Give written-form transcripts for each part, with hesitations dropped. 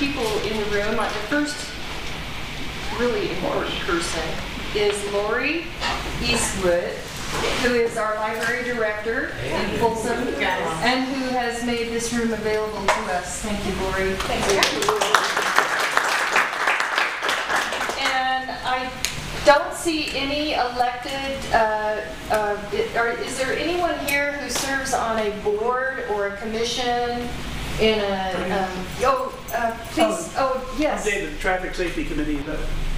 people in the room. The first really important person is Lori Eastwood, who is our library director in Folsom, and who has made this room available to us. Thank you, Lori. Thank you. And I don't see any elected, is there anyone here who serves on a board or a commission in a, please, yes. I'm David, Traffic Safety Committee.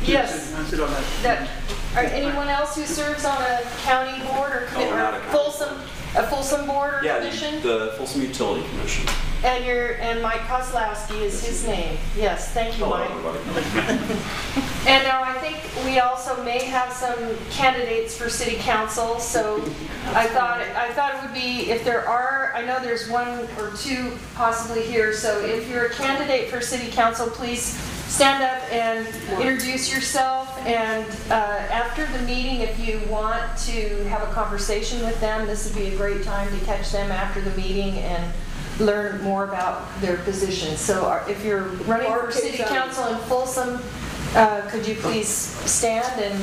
Yes. I sit on that. Anyone else who serves on a county board or Folsom board or commission? Yeah, the Folsom Utility Commission. And Mike Kozlowski is his name. Yes, thank you, Mike. And now I think we also may have some candidates for city council. So I thought it would be, if there are, I know there's one or two possibly here. So if you're a candidate for city council, please stand up and introduce yourself. And after the meeting, if you want to have a conversation with them, this would be a great time to catch them after the meeting and learn more about their positions. So if you're running for city council in Folsom, could you please stand? And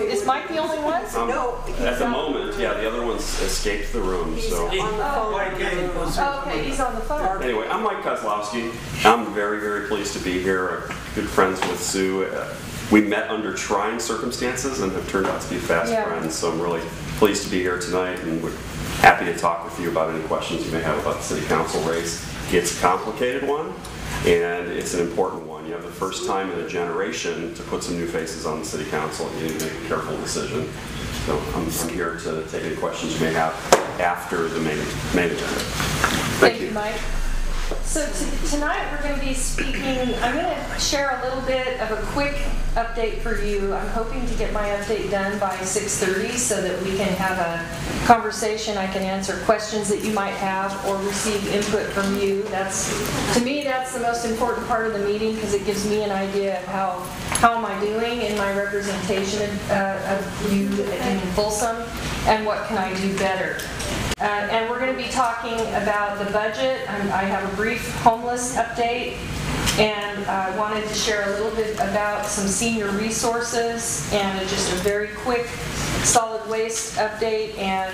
is Mike the only one? No. At the moment, yeah, the other one's escaped the room. So. Okay, he's on the phone. Anyway, I'm Mike Kozlowski. I'm very, very pleased to be here. I'm good friends with Sue. We met under trying circumstances and have turned out to be fast friends. So I'm really pleased to be here tonight, and we're happy to talk with you about any questions you may have about the city council race. It's a complicated one, and it's an important one. You have the first time in a generation to put some new faces on the city council, and you need to make a careful decision. So I'm here to take any questions you may have after the main agenda. Thank you, Mike. So tonight we're going to be speaking, I'm going to share a little bit of a quick update for you. I'm hoping to get my update done by 6:30 so that we can have a conversation. I can answer questions that you might have or receive input from you. To me, that's the most important part of the meeting, because it gives me an idea of how am I doing in my representation of you in Folsom, and what can I do better. And we're going to be talking about the budget. I have a brief homeless update, and I wanted to share a little bit about some senior resources, and just a very quick solid waste update, and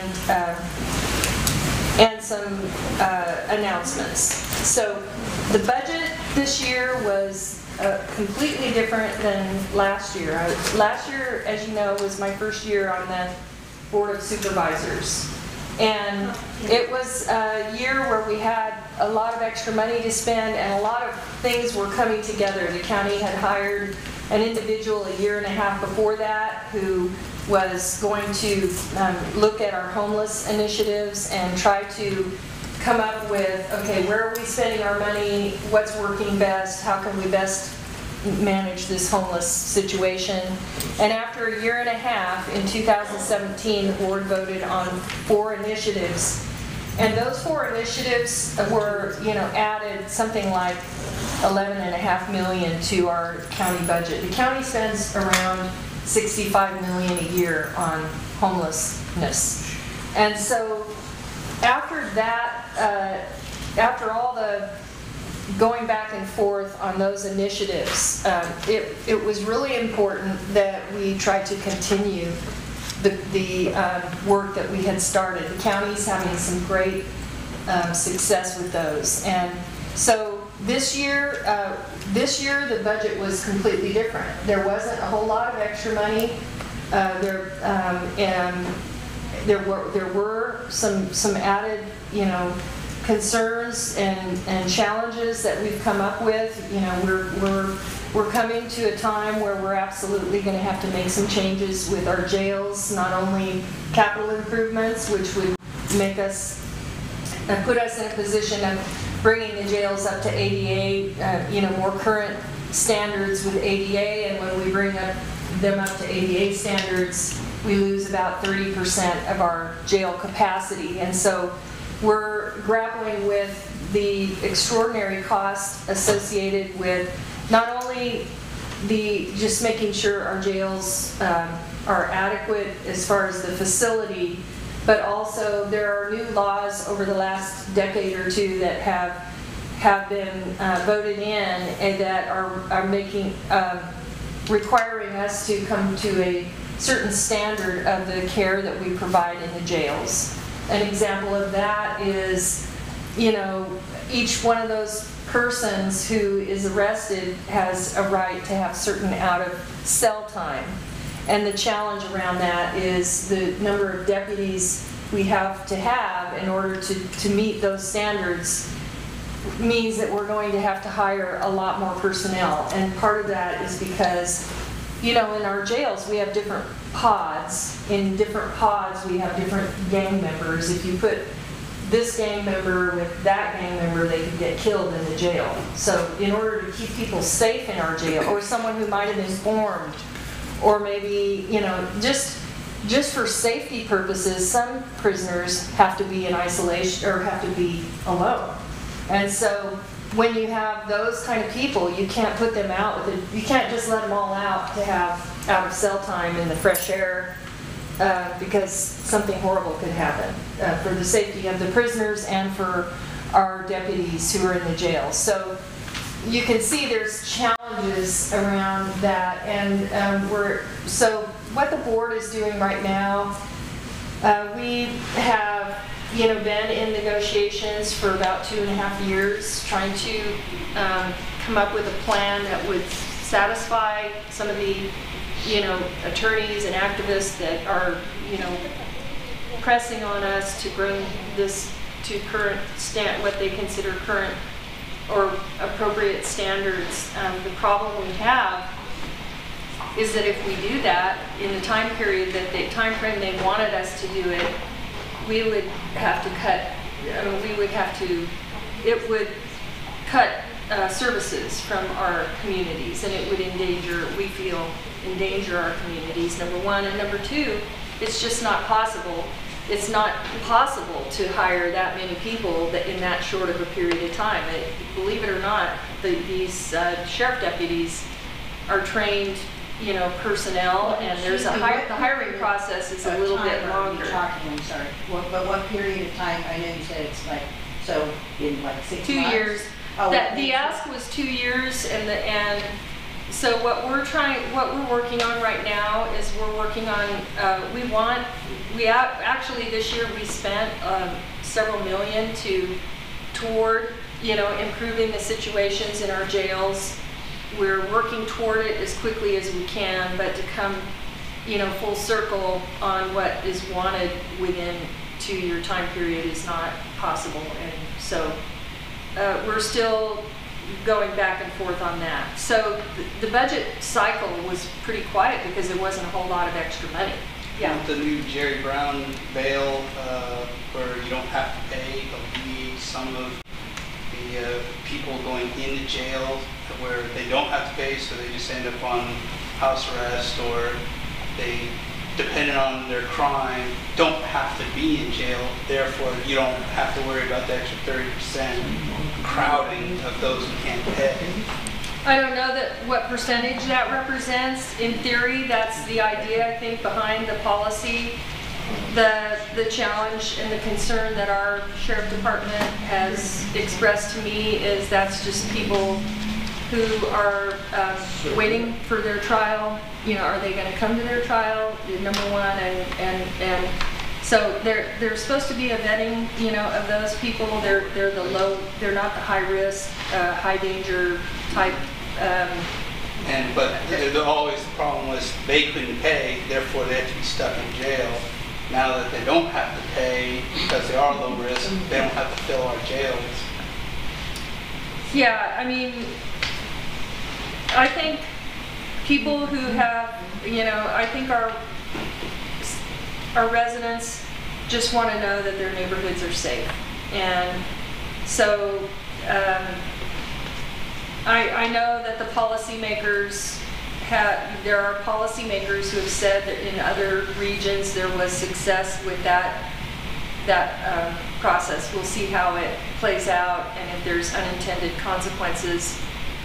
some announcements. So the budget this year was completely different than last year. Last year, as you know, was my first year on the Board of Supervisors. And it was a year where we had a lot of extra money to spend, and a lot of things were coming together. The county had hired an individual a year and a half before that who was going to look at our homeless initiatives and try to come up with, okay, where are we spending our money, what's working best, how can we best manage this homeless situation. And after a year and a half, in 2017, the board voted on 4 initiatives. And those 4 initiatives were, added something like $11.5 million to our county budget. The county spends around $65 million a year on homelessness. And so after that, after all the going back and forth on those initiatives, it was really important that we tried to continue the work that we had started. The county's having some great success with those, and so this year the budget was completely different. There wasn't a whole lot of extra money. There were some added, concerns and challenges that we've come up with. We're coming to a time where we're absolutely going to have to make some changes with our jails, not only capital improvements, which would make us put us in a position of bringing the jails up to ADA, more current standards with ADA, and when we bring them up to ADA standards, we lose about 30% of our jail capacity. And so we're grappling with the extraordinary cost associated with not only just making sure our jails are adequate as far as the facility, but also there are new laws over the last decade or two that have have been voted in and that are making, requiring us to come to a certain standard of the care that we provide in the jails. An example of that is, you know, each one of those persons who is arrested has a right to have certain out of cell time. And the challenge around that is the number of deputies we have to have in order to meet those standards means that we're going to have to hire a lot more personnel. And part of that is because, you know, in our jails we have different pods. In different pods we have different gang members. If you put this gang member with that gang member, they could get killed in the jail. So in order to keep people safe in our jail, or someone who might have been formed, or maybe, you know, just for safety purposes, some prisoners have to be in isolation or have to be alone. And so when you have those kind of people, you can't put them out with it. You can't just let them all out to have out of cell time in the fresh air because something horrible could happen for the safety of the prisoners and for our deputies who are in the jail. So you can see there's challenges around that, and so what the board is doing right now, we have, you know, been in negotiations for about 2.5 years, trying to come up with a plan that would satisfy some of the, you know, attorneys and activists that are, you know, pressing on us to bring this to current what they consider current or appropriate standards. The problem we have is that if we do that in the time period that the time frame they wanted us to do it, we would have to cut. It would cut services from our communities, and it would endanger our communities, number one. And number two, it's just not possible. It's not possible to hire that many people in that short of a period of time. Believe it or not, these sheriff deputies are trained, you know, personnel, and there's the hiring process is a little bit longer. I'm sorry. But what period of time? I know you said it's like, so in like 6 months? 2 years. Oh, The ask was 2 years, and so what we're working on right now is we're working on, actually this year we spent several million toward, you know, improving the situations in our jails. We're working toward it as quickly as we can, but to come, you know, full circle on what is wanted within 2-year time period is not possible. And so we're still going back and forth on that. So the budget cycle was pretty quiet because there wasn't a whole lot of extra money. Yeah. With the new Jerry Brown bail, where you don't have to pay, alleviate some of the people going into jail where they don't have to pay, so they just end up on house arrest, or they, depending on their crime, don't have to be in jail. Therefore, you don't have to worry about the extra 30% crowding of those who can't pay. I don't know what percentage that represents. In theory, that's the idea, I think, behind the policy. The challenge and the concern that our sheriff department has expressed to me is that's just people who are waiting for their trial. You know, are they going to come to their trial? Number one, and so there's supposed to be a vetting, you know, of those people. They're not the high risk, high danger type. But always the problem was they couldn't pay, therefore they had to be stuck in jail. Now that they don't have to pay because they are low risk, they don't have to fill our jails. Yeah, I mean, I think people who have, you know, I think our residents just want to know that their neighborhoods are safe. And so I know that the policymakers there are policymakers who have said that in other regions there was success with that process. We'll see how it plays out and if there's unintended consequences.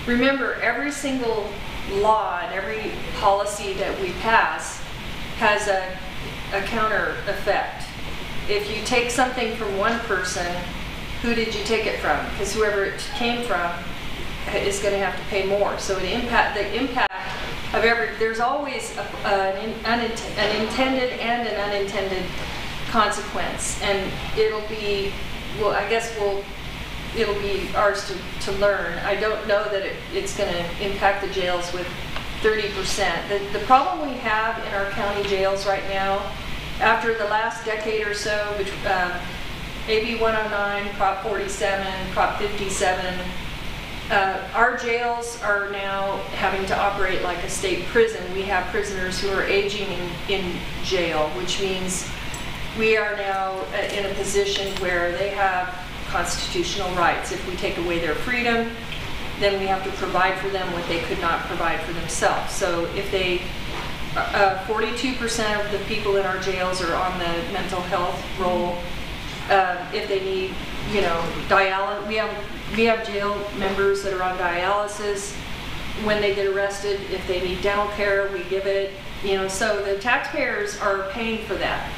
Remember, every single law and every policy that we pass has a counter effect. If you take something from one person who did you take it from? Because whoever it came from is going to have to pay more. So the impact of there's always an intended and an unintended consequence, and it'll be, well, I guess it'll be ours to learn. I don't know that it's going to impact the jails with 30%. The problem we have in our county jails right now, after the last decade or so, which AB 109, Prop 47, Prop 57, our jails are now having to operate like a state prison. We have prisoners who are aging in jail, which means we are now in a position where they have constitutional rights. If we take away their freedom, then we have to provide for them what they could not provide for themselves. So if 42% of the people in our jails are on the mental health roll. If they need, dialysis, we have jail members that are on dialysis. When they get arrested, if they need dental care, we give it. So the taxpayers are paying for that.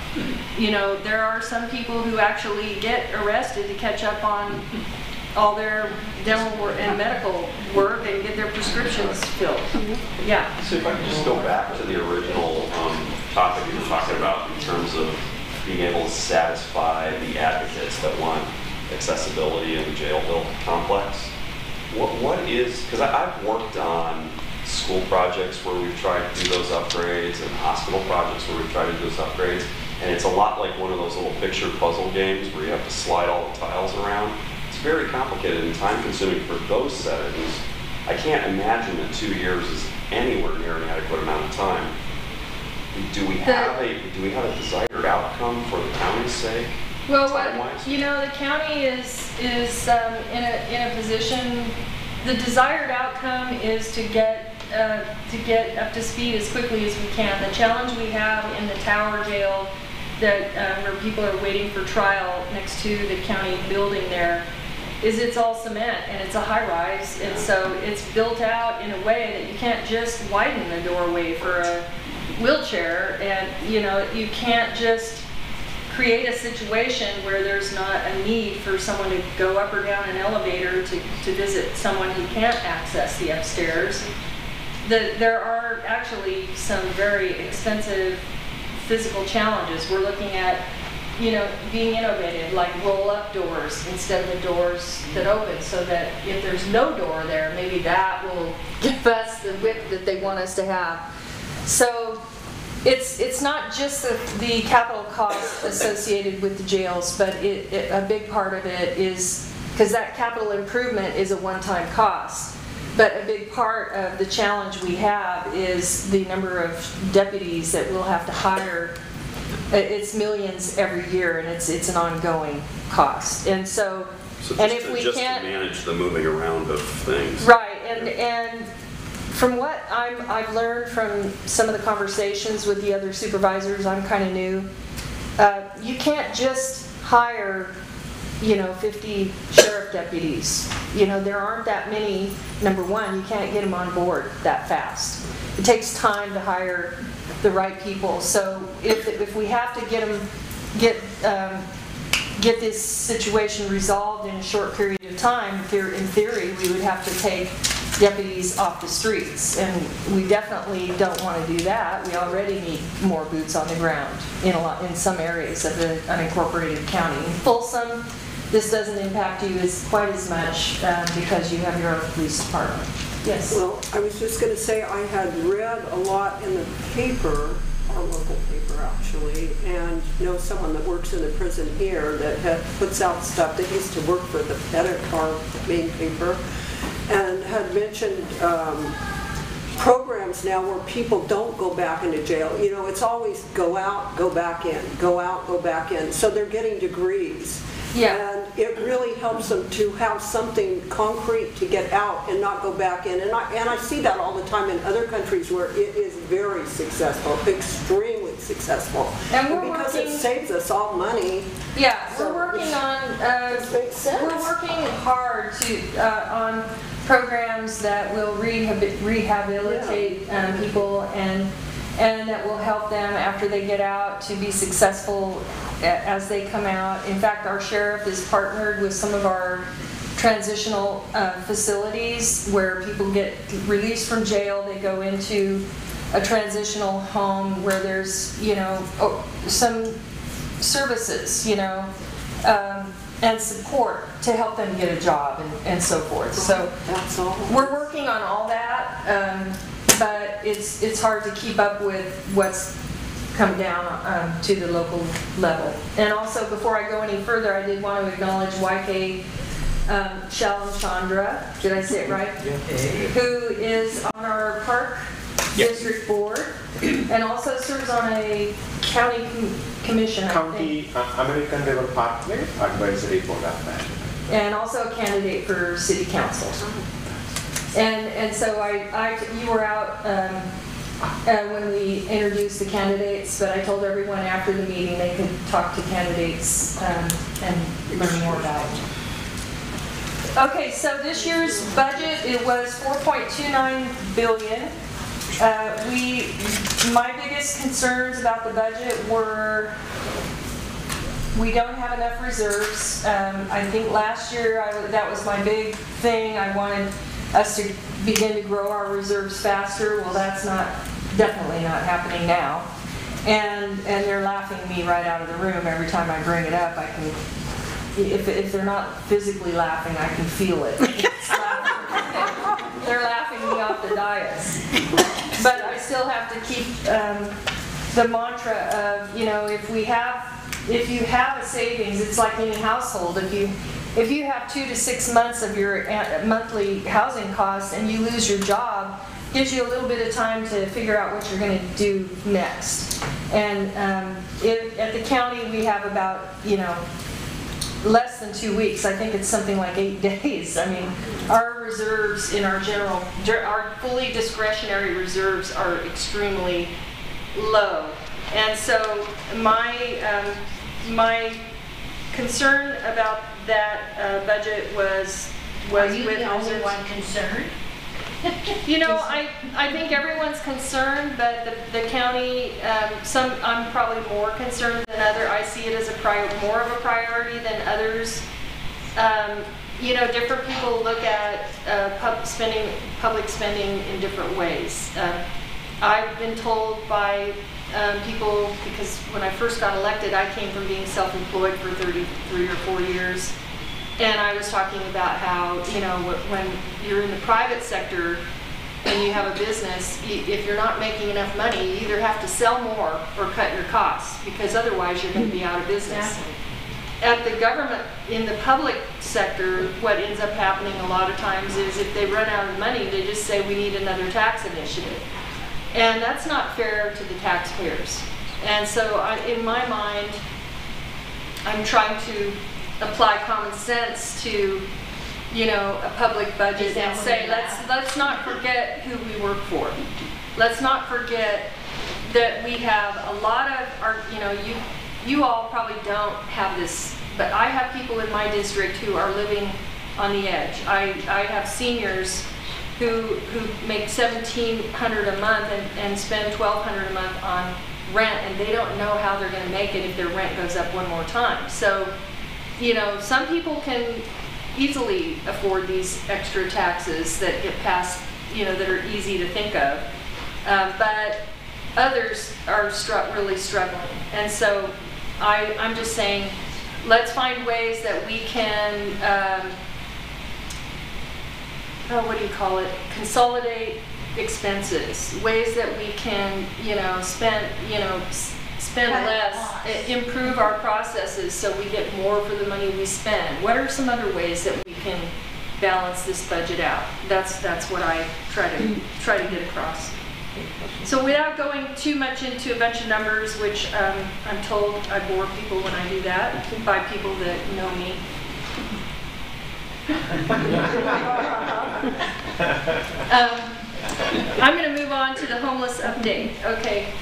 There are some people who actually get arrested to catch up on all their dental work and medical work and get their prescriptions filled. Yeah. So if I could just go back to the original topic you were talking about in terms of being able to satisfy the advocates that want accessibility in the jail built complex. What is, because I've worked on school projects where we've tried to do those upgrades and hospital projects where we've tried to do those upgrades, and it's a lot like one of those little picture puzzle games where you have to slide all the tiles around. It's very complicated and time consuming for those settings. I can't imagine that 2 years is anywhere near an adequate amount of time. Do we have a desired outcome for the county's sake? Well, the county is in a position. The desired outcome is to get up to speed as quickly as we can. The challenge we have in the Tower Jail, where people are waiting for trial next to the county building there, is it's all cement and it's a high-rise, and so it's built out in a way that you can't just widen the doorway for a wheelchair, and you can't just create a situation where there's not a need for someone to go up or down an elevator to visit someone who can't access the upstairs. There are actually some very expensive physical challenges. We're looking at being innovative, like roll-up doors instead of the doors that open, so that if there's no door there, maybe that will give us the width that they want us to have. So it's not just the capital cost associated with the jails, but a big part of it is, because that capital improvement is a one-time cost, but a big part of the challenge we have is the number of deputies that we'll have to hire. It's millions every year, and it's an ongoing cost. And so and if we can't manage the moving around of things, right? And from what I've learned from some of the conversations with the other supervisors, I'm kind of new. You can't just hire, 50 sheriff deputies. There aren't that many. Number one, you can't get them on board that fast. It takes time to hire the right people. So if we have to get this situation resolved in a short period of time, in theory, we would have to take deputies off the streets, and we definitely don't want to do that. We already need more boots on the ground in some areas of the unincorporated county. In Folsom, this doesn't impact you quite as much because you have your own police department. Yes. Well, I was just going to say I had read a lot in the paper, our local paper actually, and know someone that works in the prison here that puts out stuff that used to work for the Pettit, our main paper, and had mentioned programs now where people don't go back into jail. It's always go out, go back in, go out, go back in. So they're getting degrees. Yeah. And it really helps them to have something concrete to get out and not go back in. And I see that all the time in other countries where it is very successful, extremely successful. And because it saves us all money. Yeah, we're working on. Makes sense. We're working hard on programs that will rehabilitate people and that will help them after they get out to be successful as they come out. In fact, our sheriff is partnered with some of our transitional facilities where people get released from jail. They go into a transitional home where there's, you know, some services, you know, and support to help them get a job and so forth. So That's all. we're working on all that, but it's hard to keep up with what's come down to the local level. And also, before I go any further, I did want to acknowledge YK Chandra, did I say it right? Yeah. Who is on our park district board and also serves on a county commission, I think. County American River Parkway Advisory Board of Management. And also a candidate for city council. And so you were out when we introduced the candidates, but I told everyone after the meeting they could talk to candidates and learn more about it. Okay, so this year's budget, it was $4.29 billion. My biggest concerns about the budget were we don't have enough reserves. I think last year that was my big thing. I wanted us to begin to grow our reserves faster. Well, that's definitely not happening now. And they're laughing me right out of the room every time I bring it up. I can, if they're not physically laughing, I can feel it. They're laughing me off the dais. But I still have to keep the mantra of, you know, if you have a savings, it's like any household. If you have 2 to 6 months of your monthly housing costs and you lose your job, it gives you a little bit of time to figure out what you're going to do next. And at the county, we have about, you know, less than 2 weeks. I think it's something like 8 days. I mean, our reserves in our fully discretionary reserves are extremely low. And so my concern about that budget was Are you with the only reserves. one concerned? You know, I think everyone's concerned, but the county, I'm probably more concerned than others. I see it as more of a priority than others. You know, different people look at public spending in different ways. I've been told by people, because when I first got elected, I came from being self-employed for 33 or 4 years. And I was talking about how, you know, when you're in the private sector and you have a business, if you're not making enough money, you either have to sell more or cut your costs, because otherwise you're going to be out of business. Exactly. At the government, in the public sector, what ends up happening a lot of times is if they run out of money, they just say we need another tax initiative. And that's not fair to the taxpayers. And so in my mind, I'm trying to apply common sense to, you know, a public budget and say, let's not forget who we work for. Let's not forget that we have a lot of our, you know, you all probably don't have this, but I have people in my district who are living on the edge. I have seniors who make $1,700 a month and spend $1,200 a month on rent, and they don't know how they're going to make it if their rent goes up one more time. So, you know, some people can easily afford these extra taxes that get passed, you know, that are easy to think of, but others are really struggling. And so I'm just saying, let's find ways that we can, what do you call it, consolidate expenses, ways that we can, you know, spend less, improve our processes so we get more for the money we spend. What are some other ways that we can balance this budget out? That's what I try to get across. So without going too much into a bunch of numbers, which I'm told I bore people when I do that, by people that know me. I'm going to move on to the homeless update. Okay.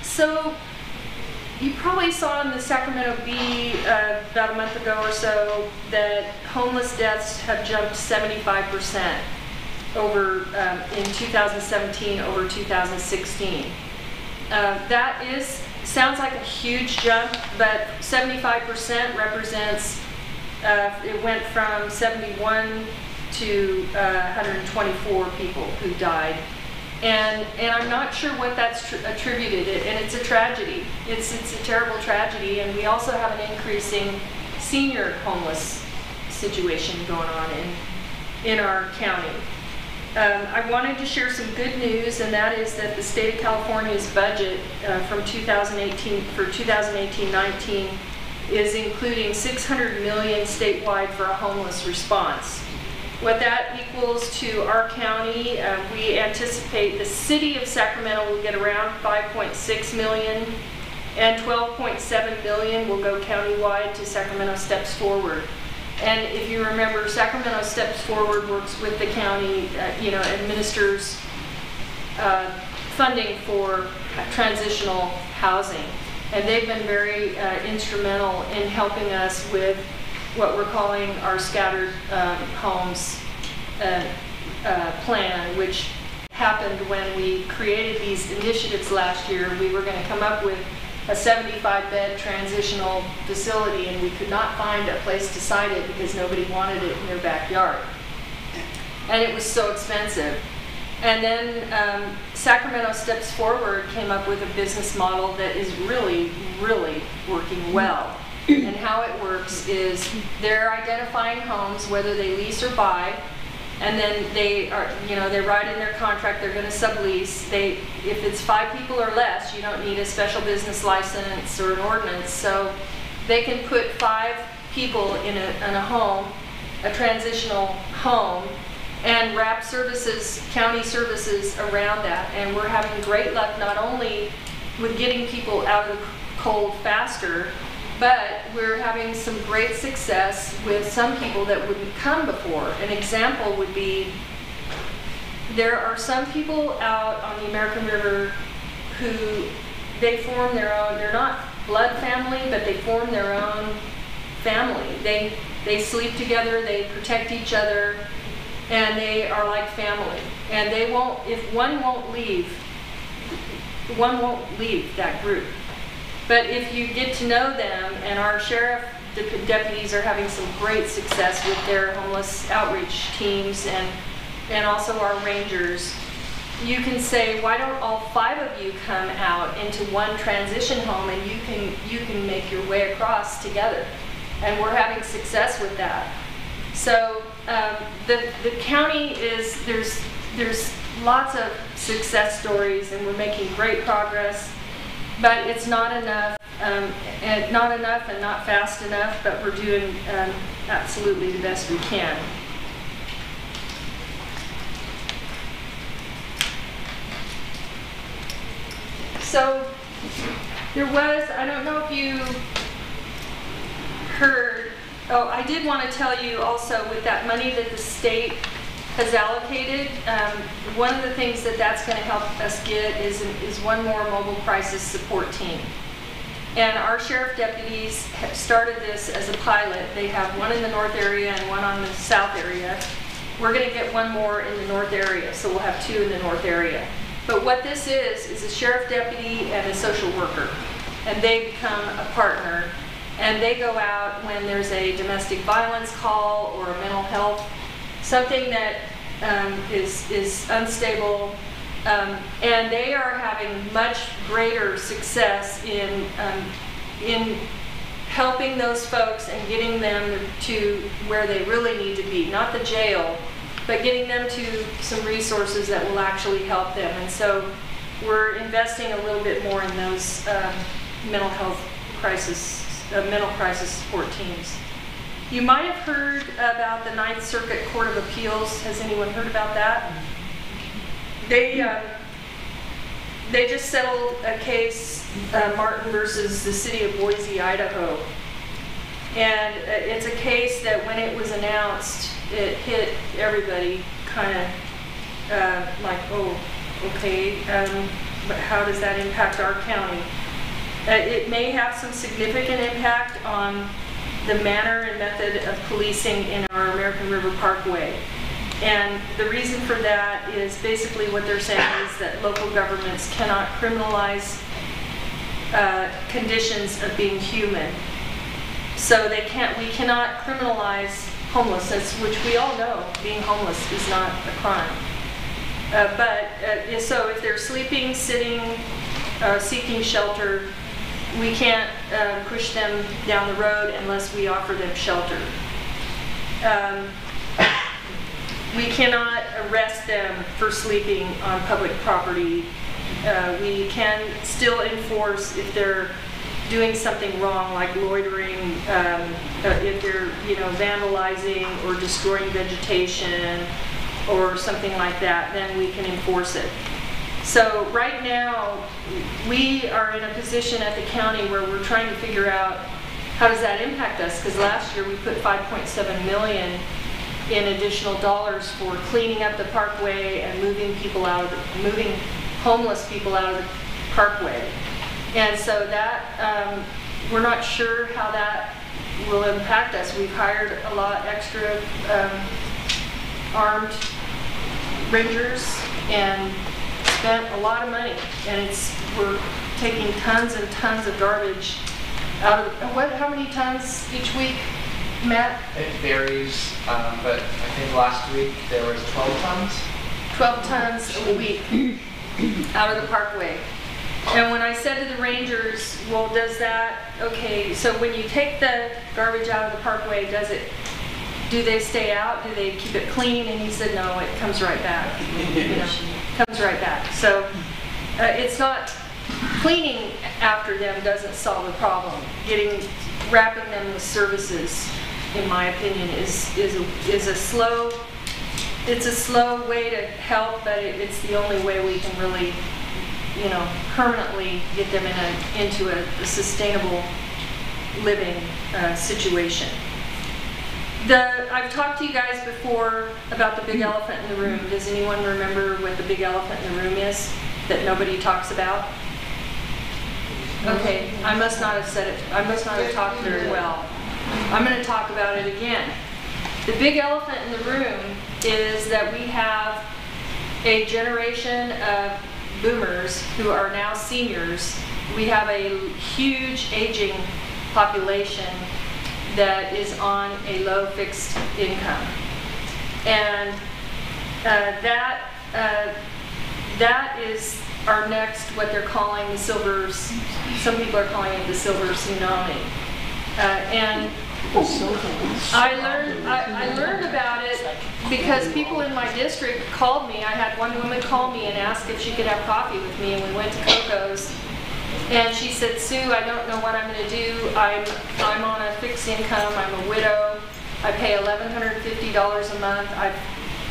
So you probably saw in the Sacramento Bee about a month ago or so that homeless deaths have jumped 75% over in 2017 over 2016. That is sounds like a huge jump, but 75% represents, it went from 71 to 124 people who died. And I'm not sure what that's attributed, and it's a tragedy. It's a terrible tragedy, and we also have an increasing senior homeless situation going on in our county. I wanted to share some good news, and that is that the state of California's budget from 2018 for 2018-19 is including $600 million statewide for a homeless response. What that equals to our county, we anticipate the city of Sacramento will get around $5.6 million, and $12.7 million will go countywide to Sacramento Steps Forward. And if you remember, Sacramento Steps Forward works with the county, administers funding for transitional housing. And they've been very instrumental in helping us with what we're calling our scattered homes plan, which happened when we created these initiatives last year. We were going to come up with a 75-bed transitional facility, and we could not find a place to site it because nobody wanted it in their backyard. And it was so expensive. And then Sacramento Steps Forward came up with a business model that is really, really working well. And how it works is they're identifying homes, whether they lease or buy, and then they write in their contract they're going to sublease. If it's 5 people or less, you don't need a special business license or an ordinance. So they can put 5 people in a home, a transitional home, and wrap services, county services around that. And we're having great luck not only with getting people out of the cold faster, but we're having some great success with some people that wouldn't come before. An example would be, there are some people out on the American River who they form their own, they're not blood family, but they form their own family. They sleep together, they protect each other, and they are like family. And they won't, if one won't leave that group. But if you get to know them, and our sheriff deputies are having some great success with their homeless outreach teams and also our rangers, you can say, why don't all 5 of you come out into one transition home and you can make your way across together. And we're having success with that. So the county is, there's lots of success stories, and we're making great progress. But it's not enough, and not fast enough, but we're doing absolutely the best we can. So there was, I don't know if you heard, oh, I did want to tell you also, with that money that the state has allocated, one of the things that's going to help us get is one more mobile crisis support team. And our sheriff deputies have started this as a pilot. They have one in the north area and one on the south area. We're going to get one more in the north area, so we'll have 2 in the north area. But what this is a sheriff deputy and a social worker, and they become a partner, and they go out when there's a domestic violence call or a mental health, something that is unstable, and they are having much greater success in helping those folks and getting them to where they really need to be, not the jail, but getting them to some resources that will actually help them. And so we're investing a little bit more in those mental crisis support teams. You might have heard about the 9th Circuit Court of Appeals. Has anyone heard about that? They just settled a case, Martin versus the city of Boise, Idaho. And it's a case that when it was announced, it hit everybody kind of like, oh, okay, but how does that impact our county? It may have some significant impact on the manner and method of policing in our American River Parkway. And the reason for that is basically what they're saying is that local governments cannot criminalize conditions of being human. So we cannot criminalize homelessness, which we all know being homeless is not a crime. So if they're sleeping, sitting, seeking shelter, we can't push them down the road unless we offer them shelter. We cannot arrest them for sleeping on public property. We can still enforce if they're doing something wrong, like loitering, if they're vandalizing or destroying vegetation or something like that, then we can enforce it. So right now, we are in a position at the county where we're trying to figure out how does that impact us, because last year we put $5.7 million in additional dollars for cleaning up the parkway and moving homeless people out of the parkway. And so that, we're not sure how that will impact us. We've hired a lot extra armed rangers and spent a lot of money, and we're taking tons and tons of garbage out of, how many tons each week, Matt? It varies, but I think last week there was 12 tons. 12 tons a week out of the parkway. And when I said to the rangers, well, okay, so when you take the garbage out of the parkway, do they stay out? Do they keep it clean? And he said, no, it comes right back. Comes right back. So it's not, cleaning after them doesn't solve the problem. Wrapping them with services, in my opinion, is a slow way to help, but it's the only way we can really, permanently get them into a sustainable living situation. I've talked to you guys before about the big elephant in the room. Does anyone remember what the big elephant in the room is that nobody talks about? Okay, I must not have said it. I must not have talked very well. I'm going to talk about it again. The big elephant in the room is that we have a generation of boomers who are now seniors. We have a huge aging population that is on a low fixed income. And that is our next, what they're calling the silver, some people are calling it the silver tsunami. And I learned about it because people in my district called me. I had one woman call me and ask if she could have coffee with me, and we went to Coco's. And she said, Sue, I don't know what I'm going to do. I'm on a fixed income. I'm a widow. I pay $1,150 a month.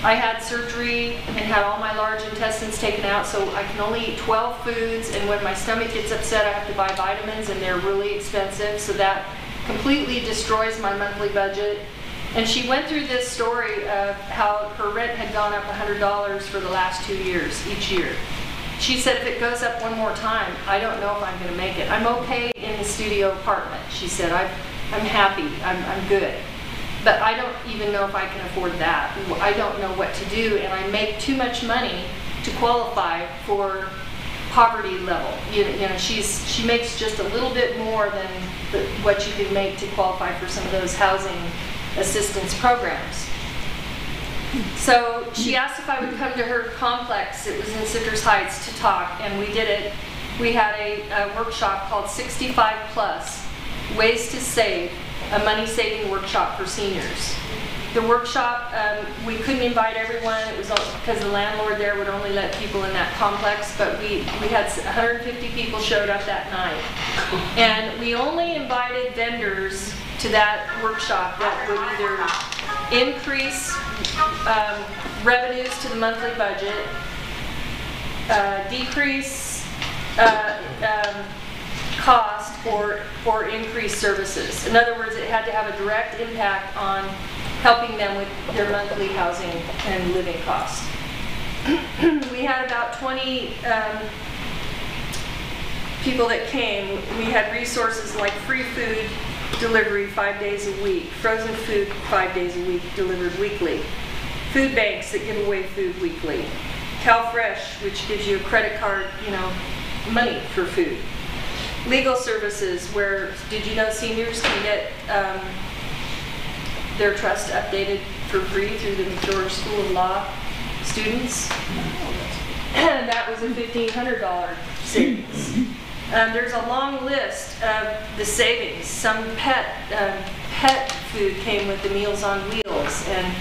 I had surgery and had all my large intestines taken out, so I can only eat 12 foods. And when my stomach gets upset, I have to buy vitamins, and they're really expensive. So that completely destroys my monthly budget. And she went through this story of how her rent had gone up $100 for the last 2 years, each year. She said, if it goes up one more time, I don't know if I'm going to make it. I'm okay in the studio apartment. She said, I'm happy, I'm good. But I don't even know if I can afford that. I don't know what to do, and I make too much money to qualify for poverty level. She makes just a little bit more than what you can make to qualify for some of those housing assistance programs. So she asked if I would come to her complex. It was in Citrus Heights to talk, and we did it. We had a workshop called 65 Plus, Ways to Save, a money-saving workshop for seniors. The workshop, we couldn't invite everyone. It was because the landlord there would only let people in that complex, but we had 150 people showed up that night. And we only invited vendors to that workshop that would either increase revenues to the monthly budget, decrease cost, or increase services. In other words, it had to have a direct impact on helping them with their monthly housing and living costs. We had about 20 people that came. We had resources like free food delivery 5 days a week, frozen food 5 days a week delivered weekly, food banks that give away food weekly, CalFresh, which gives you a credit card, money for food. Legal services, where, did you know seniors can get their trust updated for free through the McGeorge School of Law students? And that was a $1,500 savings. There's a long list of the savings. Some pet food came with the Meals on Wheels, and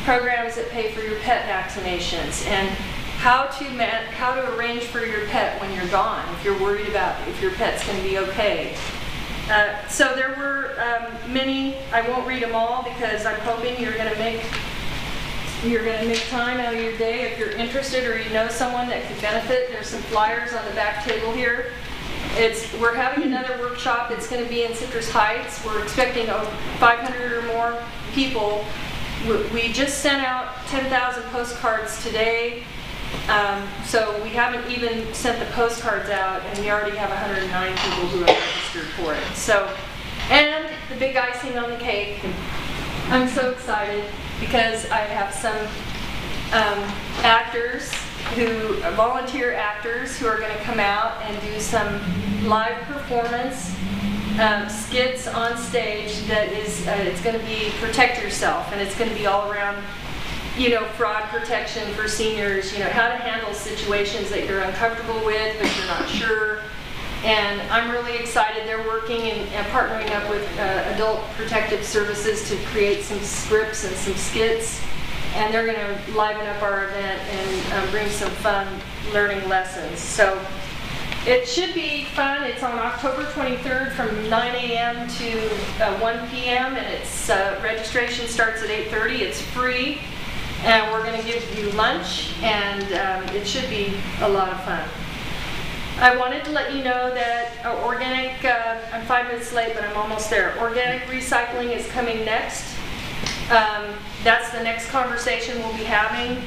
programs that pay for your pet vaccinations, and how to arrange for your pet when you're gone, if you're worried about if your pet's going to be okay. So there were many. I won't read them all because I'm hoping you're going to make time out of your day if you're interested or you know someone that could benefit. There's some flyers on the back table here. We're having another workshop. It's going to be in Citrus Heights. We're expecting 500 or more people. We just sent out 10,000 postcards today. So we haven't even sent the postcards out, and we already have 109 people who have registered for it. So, and the big icing on the cake, I'm so excited because I have some volunteer actors who are going to come out and do some live performance skits on stage that is, it's going to be Protect Yourself, and it's going to be all around, you know, fraud protection for seniors, you know, how to handle situations that you're uncomfortable with but you're not sure. And I'm really excited. They're working and partnering up with Adult Protective Services to create some scripts and some skits. And they're going to liven up our event and bring some fun learning lessons. So it should be fun. It's on October 23rd from 9 a.m. to 1 p.m. and it's registration starts at 8:30. It's free. And we're going to give you lunch, and it should be a lot of fun. I wanted to let you know that organic, I'm 5 minutes late, but I'm almost there. Organic recycling is coming next. That's the next conversation we'll be having.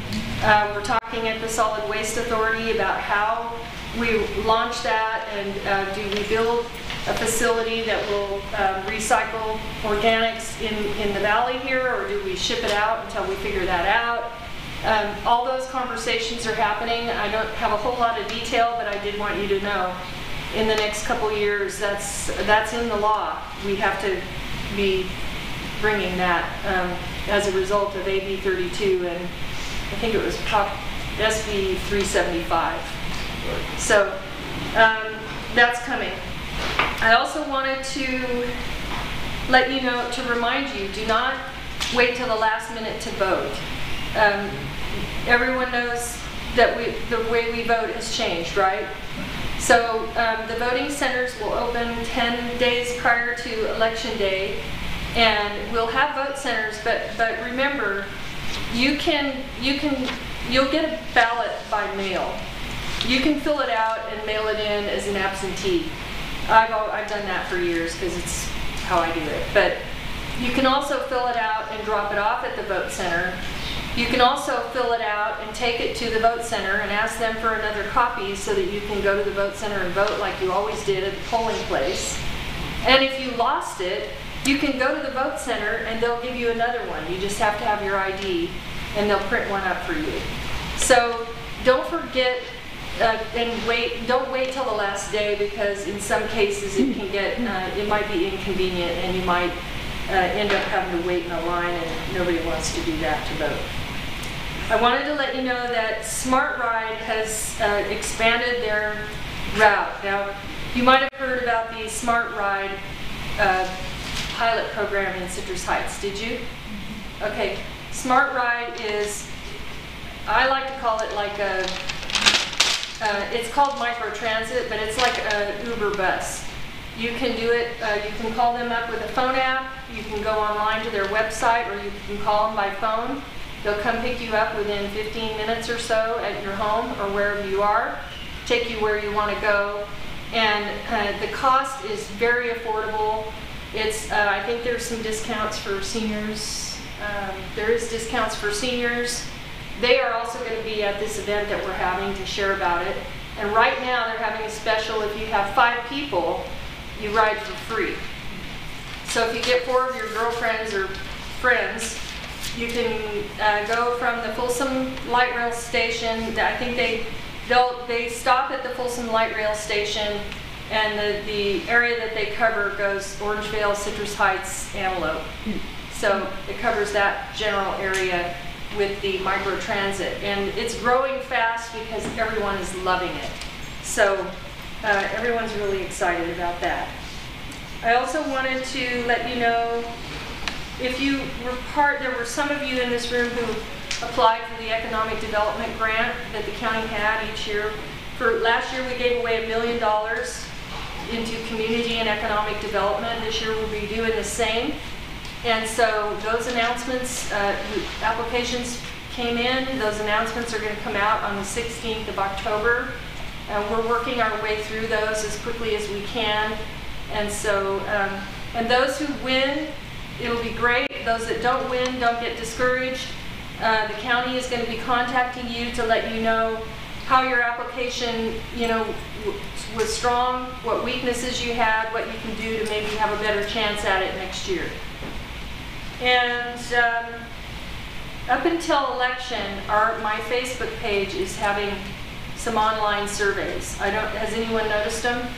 We're talking at the Solid Waste Authority about how we launch that, and do we build a facility that will recycle organics in the valley here, or do we ship it out until we figure that out? All those conversations are happening. I don't have a whole lot of detail, but I did want you to know in the next couple years that's in the law. We have to be bringing that as a result of AB 32, and I think it was SB 375. So that's coming. I also wanted to let you know, to remind you, do not wait till the last minute to vote. Everyone knows that the way we vote has changed, right? So the voting centers will open 10 days prior to Election Day, and we'll have vote centers, but remember, you'll get a ballot by mail. You can fill it out and mail it in as an absentee. I've done that for years because it's how I do it. But you can also fill it out and drop it off at the vote center. You can also fill it out and take it to the vote center and ask them for another copy so that you can go to the vote center and vote like you always did at the polling place. And if you lost it, you can go to the vote center and they'll give you another one. You just have to have your ID and they'll print one up for you. So don't forget don't wait till the last day, because in some cases it can get, it might be inconvenient and you might end up having to wait in a line, and nobody wants to do that to vote. I wanted to let you know that Smart Ride has expanded their route. Now, you might have heard about the Smart Ride pilot program in Citrus Heights, did you? Okay, Smart Ride is, I like to call it like a, it's called microtransit, but it's like an Uber bus. You can do it, you can call them up with a phone app, you can go online to their website, or you can call them by phone. They'll come pick you up within 15 minutes or so at your home or wherever you are, take you where you want to go, and the cost is very affordable. It's, I think there's some discounts for seniors. There is discounts for seniors. They are also going to be at this event that we're having to share about it. And right now they're having a special, if you have 5 people, you ride for free. So if you get 4 of your girlfriends or friends, you can go from the Folsom Light Rail Station. I think they stop at the Folsom Light Rail Station And the area that they cover goes Orangevale, Citrus Heights, Antelope. So it covers that general area with the microtransit. And it's growing fast because everyone is loving it. So everyone's really excited about that. I also wanted to let you know, if you were there were some of you in this room who applied for the economic development grant that the county had each year. For last year, we gave away $1 million into community and economic development. This year, we'll be doing the same. And so those announcements, applications came in. Those announcements are going to come out on the 16th of October. We're working our way through those as quickly as we can. And so, and those who win, it'll be great. Those that don't win, don't get discouraged. The county is going to be contacting you to let you know how your application, was strong, what weaknesses you had, what you can do to maybe have a better chance at it next year. And up until election, my Facebook page is having some online surveys. Has anyone noticed them?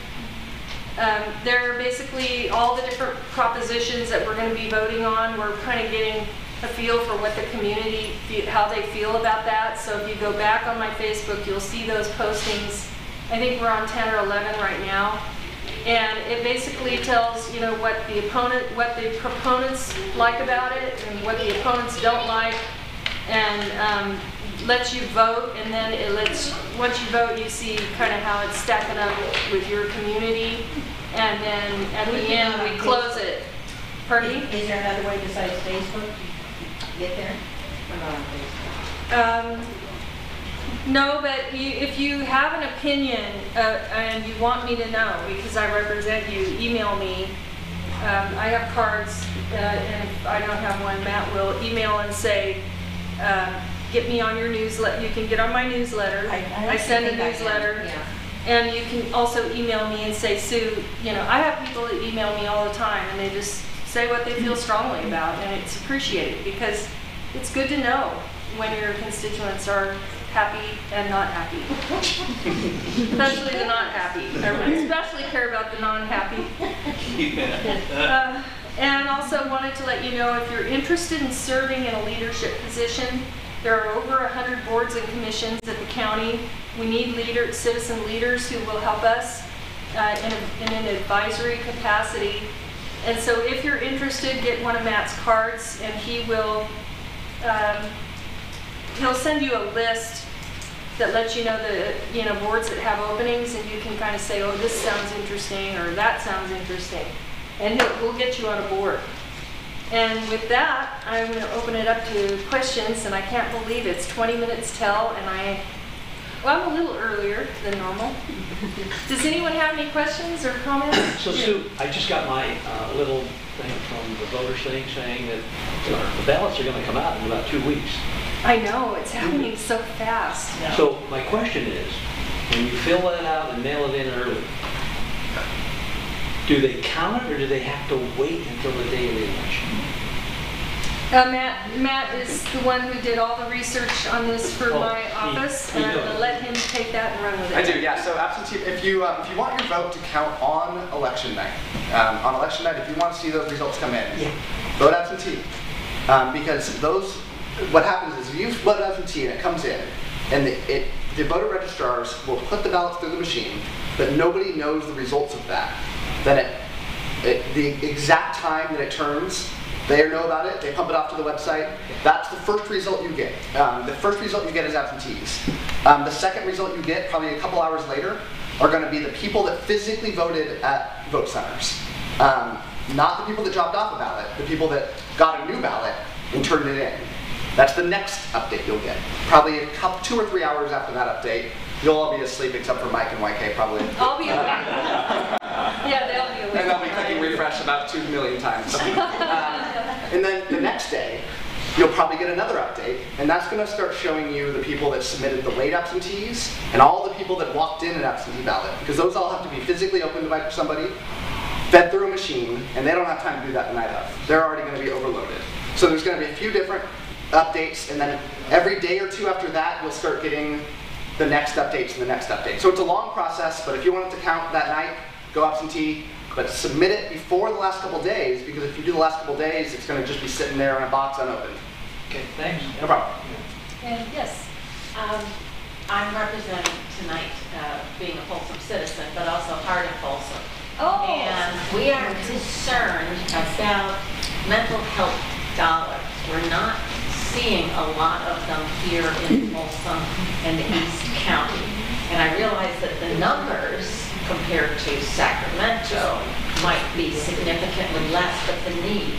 They're basically all the different propositions that we're going to be voting on. We're kind of getting a feel for what the community, how they feel about that. So if you go back on my Facebook, you'll see those postings. I think we're on 10 or 11 right now. And it basically tells, what the proponents like about it and what the opponents don't like, and lets you vote. And then once you vote, you see kind of how it's stacking up with your community. And then at the end, we close it. Pardon me? Is there another way besides Facebook to get there? Or not on Facebook? No, but if you have an opinion and you want me to know, because I represent you, email me. I have cards, and if I don't have one, Matt will email and say, get me on your newsletter. You can get on my newsletter. I send a newsletter. Yeah. And you can also email me and say, Sue, I have people that email me all the time, and they just say what they feel strongly about, and it's appreciated because it's good to know when your constituents are happy and not happy. Especially the not happy. I especially care about the non-happy. And also wanted to let you know, if you're interested in serving in a leadership position, there are over 100 boards and commissions at the county. We need citizen leaders who will help us in an advisory capacity. And so if you're interested, get one of Matt's cards, and he'll send you a list that lets you know the boards that have openings, and you can kind of say, oh, this sounds interesting, or that sounds interesting, and we'll get you on a board. And with that, I'm going to open it up to questions, and I can't believe it's 20 minutes till, and I'm a little earlier than normal. Does anyone have any questions or comments? So Sue, I just got my little thing from the voters thing saying that the ballots are going to come out in about 2 weeks. I know, it's happening so fast. Yeah. So my question is, when you fill that out and mail it in early, do they count it, or do they have to wait until the day of the election? Matt is the one who did all the research on this for my office, and I'm going to let him take that and run with it. I do, yeah. So absentee, if you want your vote to count on election night, if you want to see those results come in, vote absentee, because what happens is if you vote absentee and it comes in, and the voter registrars will put the ballots through the machine, but nobody knows the results of that. Then the exact time that it turns, they know about it, they pump it off to the website. That's the first result you get. The first result you get is absentees. The second result you get, probably a couple hours later, are going to be the people that physically voted at vote centers. Not the people that dropped off a ballot, the people that got a new ballot and turned it in. That's the next update you'll get. Probably 2 or 3 hours after that update, you'll all be asleep except for Mike and YK probably. I'll be awake. Yeah, they'll be awake. And they'll be clicking refresh about 2 million times. And then the next day, you'll probably get another update, and that's going to start showing you the people that submitted the late absentees and all the people that walked in an absentee ballot, because those all have to be physically opened by somebody, fed through a machine, and they don't have time to do that the night of. They're already going to be overloaded. So there's going to be a few different updates, and then every day or two after that, you'll start getting the next updates and the next update. So it's a long process, but if you want it to count that night, go absentee, but submit it before the last couple days, because if you do the last couple days, it's going to just be sitting there in a box unopened. Okay, thanks. No problem. And yes, I'm representing tonight, being a Folsom citizen, but also Heart of Folsom. oh, And we are concerned about mental health dollars. We're not seeing a lot of them here in Folsom and East County. And I realize that the numbers compared to Sacramento might be significantly less, but the need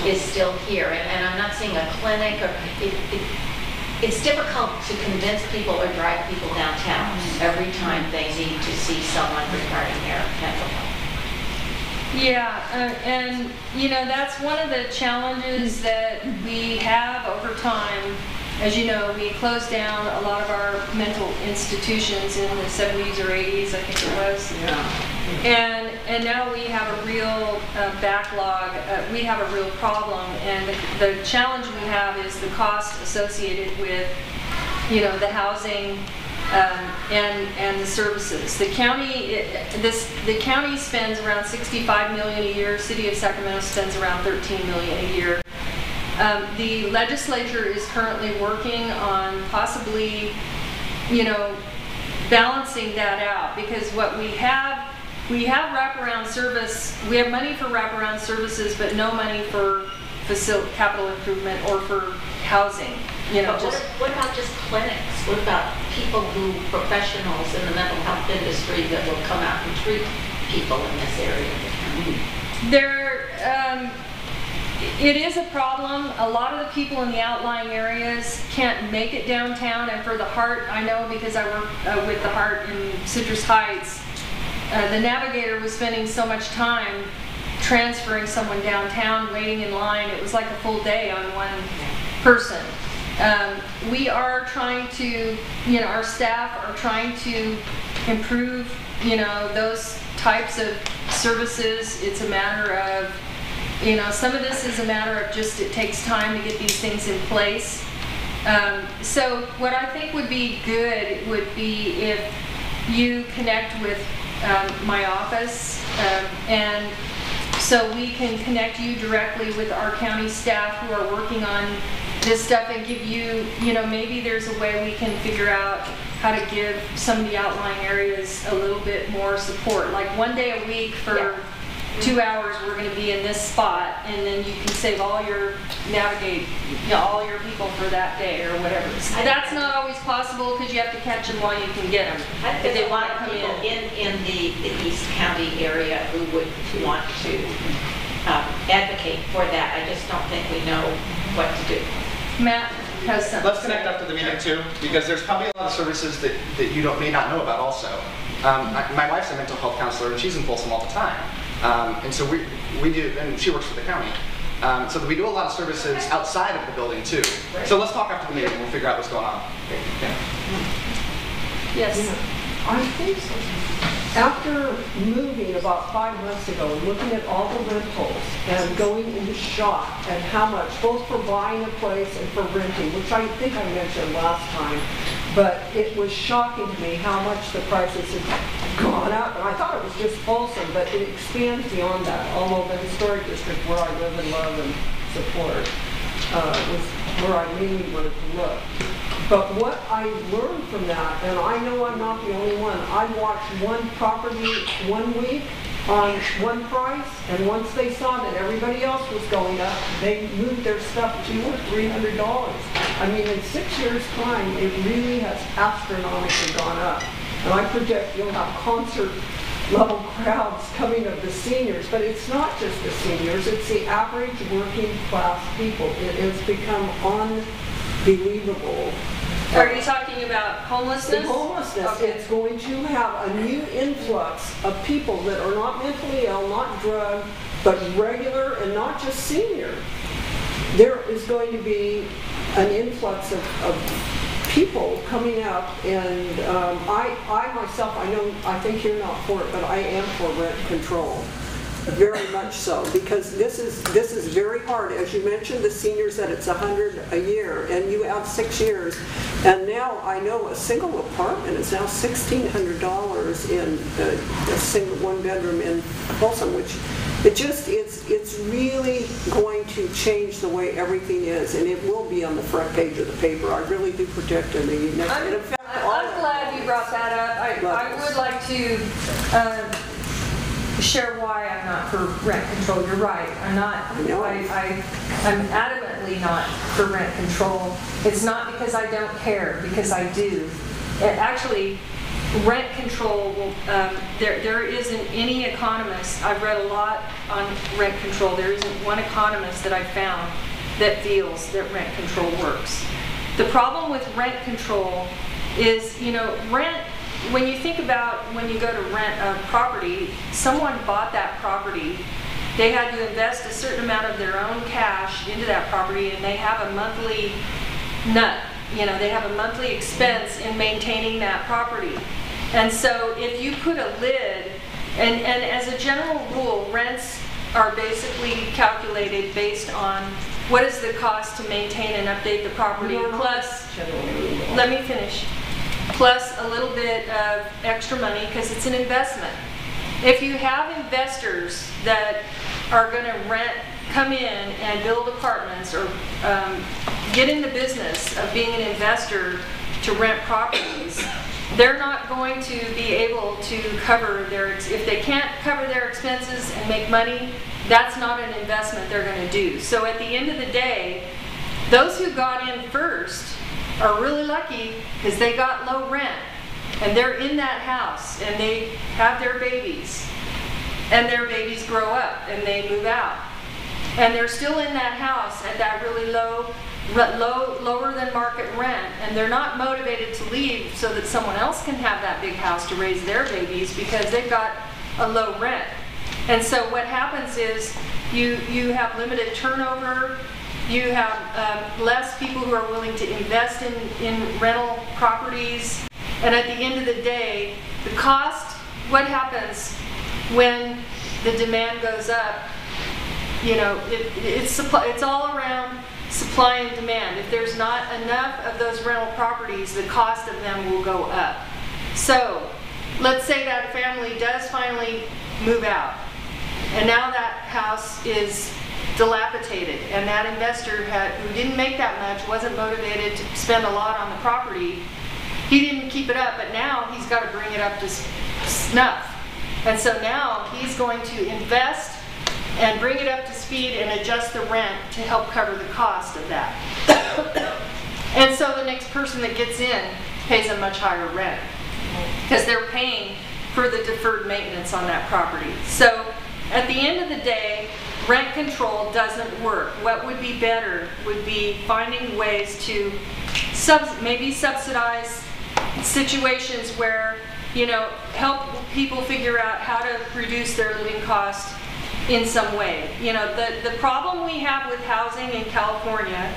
is still here. And I'm not seeing a clinic, or it's difficult to convince people or drive people downtown every time they need to see someone regarding their mental health. yeah, and you know, that's one of the challenges that we have over time. As you know, we closed down a lot of our mental institutions in the 70s or 80s, I think it was. Yeah. And now we have a real backlog. We have a real problem, and the challenge we have is the cost associated with, you know, the housing and the services. The county, the county spends around $65 million a year. City of Sacramento spends around $13 million a year. The legislature is currently working on possibly, you know, balancing that out, because what we have wraparound service, we have money for wraparound services, but no money for capital improvement or for housing. You know, But what about just clinics? What about professionals in the mental health industry that will come out and treat people in this area? It is a problem. A lot of the people in the outlying areas can't make it downtown, and for the Heart, I know because I work with the Heart in Citrus Heights, the Navigator was spending so much time transferring someone downtown, waiting in line. It was like a full day on one person. We are trying to, you know, our staff are trying to improve, you know, those types of services. It's a matter of, you know, some of this is a matter of just it takes time to get these things in place. So what I think would be good would be if you connect with my office, and so we can connect you directly with our county staff who are working on this stuff, and give you, you know, maybe there's a way we can figure out how to give some of the outlying areas a little bit more support. Like one day a week for 2 hours we're going to be in this spot, and then you can save all your all your people for that day or whatever. That's not always possible because you have to catch them while you can get them. If they want to come in the East County area who would want to advocate for that. I just don't think we know what to do. Matt has something. Let's connect after the meeting too, because there's probably a lot of services that you may not know about also. My wife's a mental health counselor, and she's in Folsom all the time. And so we do, and she works for the county. So we do a lot of services outside of the building too. So let's talk after the meeting and we'll figure out what's going on. Yes. Yeah. I think after moving about 5 months ago and looking at all the rentals and going into shock at how much, both for buying a place and for renting, which I think I mentioned last time, but it was shocking to me how much the prices had gone up. And I thought it was just Folsom, but it expands beyond that. Although the historic district where I live and love and support was where I mainly wanted to look. But what I learned from that, and I know I'm not the only one, I watched one property 1 week on one price, and once they saw that everybody else was going up, they moved their stuff $200 or $300. I mean, in 6 years' time, it really has astronomically gone up. And I predict you'll have concert-level crowds coming of the seniors, but it's not just the seniors, it's the average working-class people. It has become unbelievable. Are you talking about homelessness? The homelessness. Okay. It's going to have a new influx of people that are not mentally ill, not drugged, but regular and not just senior. There is going to be an influx of people coming up, and I myself, I think you're not for it, but I am for rent control. very much so, because this is very hard. As you mentioned, the senior said it's $100 a year, and you have 6 years. And now I know a single apartment is now $1,600 in a single one-bedroom in Folsom, which it's really going to change the way everything is, and it will be on the front page of the paper. I really do predict in the next. I'm glad you brought that up. I would like to share why I'm not for rent control. You're right. I'm not. I'm adamantly not for rent control. It's not because I don't care, because I do. Actually, rent control will, there isn't any economist, I've read a lot on rent control, there isn't one economist that I've found that feels that rent control works. The problem with rent control is, rent, when you think about when you go to rent a property, someone bought that property, they had to invest a certain amount of their own cash into that property, and they have a monthly nut. They have a monthly expense in maintaining that property. And so if you put a lid, and as a general rule, rents are basically calculated based on what is the cost to maintain and update the property, plus, let me finish, plus a little bit of extra money because it's an investment. If you have investors that are going to come in and build apartments or get in the business of being an investor to rent properties, they're not going to be able to cover if they can't cover their expenses and make money, that's not an investment they're going to do. So at the end of the day, those who got in first are really lucky because they got low rent and they're in that house and they have their babies and their babies grow up and they move out. And they're still in that house at that really lower than market rent, and they're not motivated to leave so that someone else can have that big house to raise their babies because they've got a low rent. And so what happens is you have limited turnover, you have less people who are willing to invest in rental properties, and at the end of the day, the cost, what happens when the demand goes up, it's all around supply and demand. If there's not enough of those rental properties, the cost of them will go up. So let's say that family does finally move out, and now that house is dilapidated, and that investor who didn't make that much, wasn't motivated to spend a lot on the property, he didn't keep it up, but now he's got to bring it up to snuff. And so now he's going to invest and bring it up to speed and adjust the rent to help cover the cost of that. And so the next person that gets in pays a much higher rent because they're paying for the deferred maintenance on that property. So at the end of the day, rent control doesn't work. What would be better would be finding ways to maybe subsidize situations where, help people figure out how to reduce their living cost in some way. The problem we have with housing in California,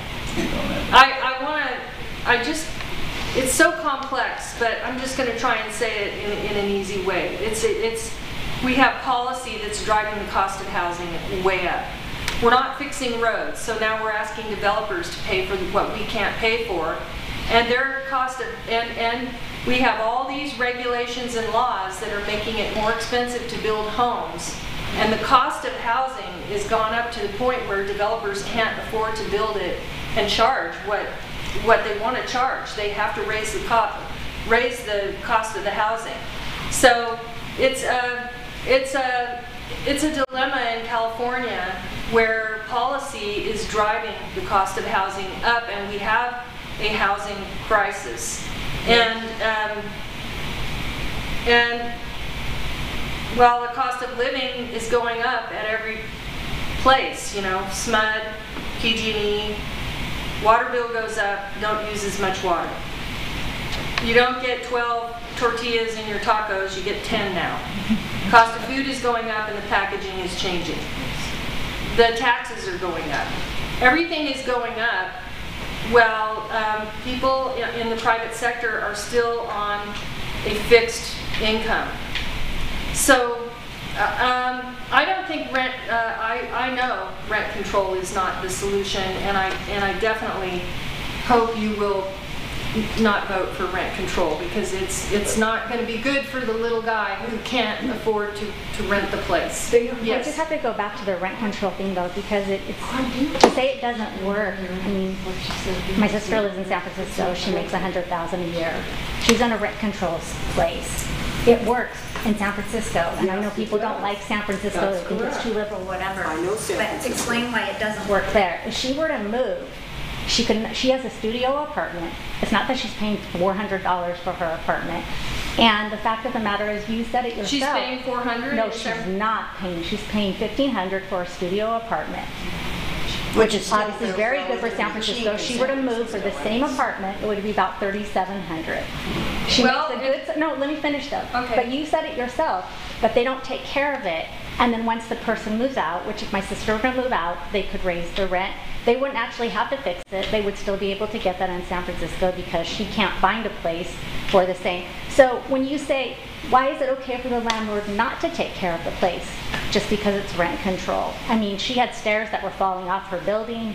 it's so complex, but I'm just going to try and say it in an easy way. We have policy that's driving the cost of housing way up. We're not fixing roads, so now we're asking developers to pay for what we can't pay for, and their cost of, and we have all these regulations and laws that are making it more expensive to build homes. And the cost of housing has gone up to the point where developers can't afford to build it and charge what they want to charge. They have to raise the cost of the housing. So it's a dilemma in California where policy is driving the cost of housing up, and we have a housing crisis. And while the cost of living is going up at every place, SMUD, PG&E, water bill goes up, don't use as much water. You don't get 12 tortillas in your tacos, you get 10 now. Cost of food is going up and the packaging is changing. The taxes are going up. Everything is going up while people in the private sector are still on a fixed income. So I don't think rent, I know rent control is not the solution, and I definitely hope you will not vote for rent control, because it's not going to be good for the little guy who can't afford to rent the place. I just have to go back to the rent control thing though, because it's to say it doesn't work. I mean, my sister lives in San Francisco. She makes $100,000 a year. She's in a rent control place. It works in San Francisco, and I know people don't like San Francisco, they think it's too liberal, whatever. I know San Francisco. But explain why it doesn't work there. If she were to move, she has a studio apartment. It's not that she's paying $400 for her apartment. And the fact of the matter is, you said it yourself. She's paying $400? No, she's not paying. She's paying $1,500 for a studio apartment. Which is obviously very good for San Francisco. If she were to move for the same apartment, it would be about $3,700. She makes a good, no, let me finish though. Okay. But you said it yourself, but they don't take care of it. And then once the person moves out, which if my sister were going to move out, they could raise the rent. They wouldn't actually have to fix it. They would still be able to get that in San Francisco because she can't find a place for the same. So when you say, why is it okay for the landlord not to take care of the place just because it's rent control? I mean, she had stairs that were falling off her building.